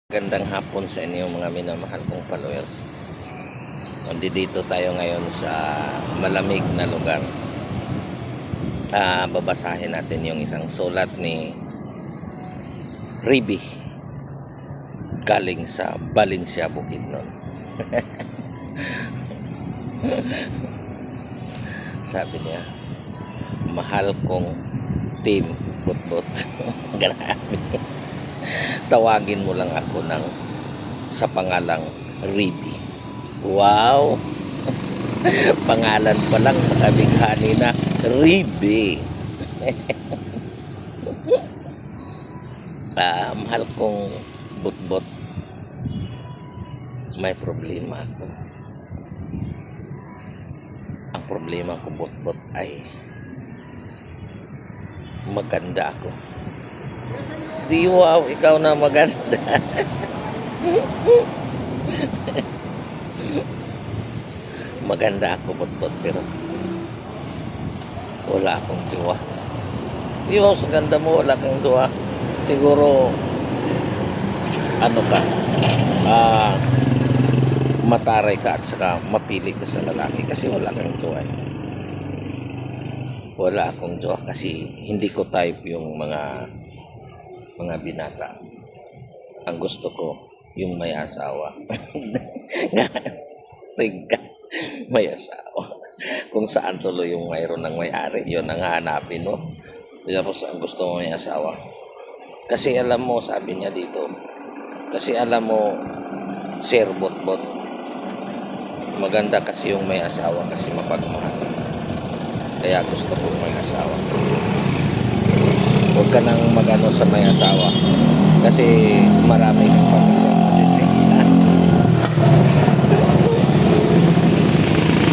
Gandang hapon sa inyo mga minamahal kong followers. Nandito tayo ngayon sa malamig na lugar. Babasahin natin yung isang sulat ni Riby galing sa Valencia, Bukidnon. Sabi niya, mahal kong team Butbut. Grabe. Tawagin mo lang ako sa pangalang Riby. Wow! Pangalan pa lang makabighani na Riby. Mahal kong Butbut. May problema ako. Ang problema ko, Butbut, ay maganda ako. Di wow, ikaw na maganda. Maganda ako, Butbut, pero wala akong diwa. Di wow, sa ganda mo, wala kang diwa. Siguro, ano ka, mataray ka at saka mapili ka sa lalaki kasi wala kang diwa. Wala akong diwa kasi hindi ko type yung mga binata. Ang gusto ko yung may asawa. Tingka, may asawa. Kung saan tuloy yung mayroon ng may-ari, yun ang hahanapin mo. Tapos ang gusto mo may asawa. Kasi alam mo, sabi niya dito, kasi alam mo, Sir Butbut, maganda kasi yung may asawa kasi mapagmahal. Kaya gusto ko may asawa. Huwag ka nang magano sa may asawa kasi marami kang pamilya masisihan.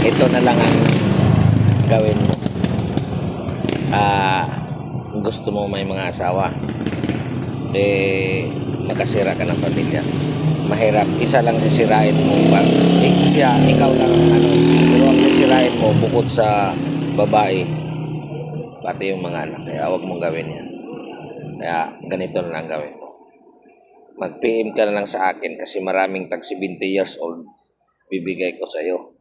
Ito na lang ang gawin mo. Gusto mo may mga asawa, magkasira ka ng pamilya. Mahirap, isa lang sisirain mo. Ikaw lang pero ang sisirain mo bukod sa babae, pati yung mga anak. Kaya huwag mong gawin yan. Kaya ganito na lang gawin mo. Mag-PM ka na lang sa akin kasi maraming tag 70 years old bibigay ko sa iyo.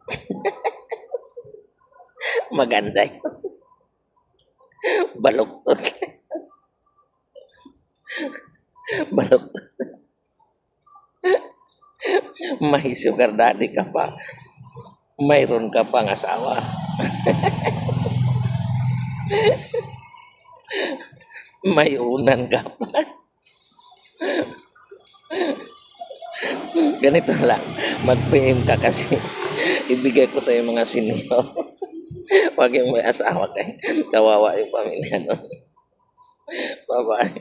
Maganda yun. Baluktot. Baluktot. May sugar daddy ka pa. Mayroon ka pang asawa. May unan ka pa. Ganito lang, mag-PM ka kasi ibigay ko sa iyo mga senior. Huwag yung may asawa kayo, kawawa yung pamilya, no? Bye-bye.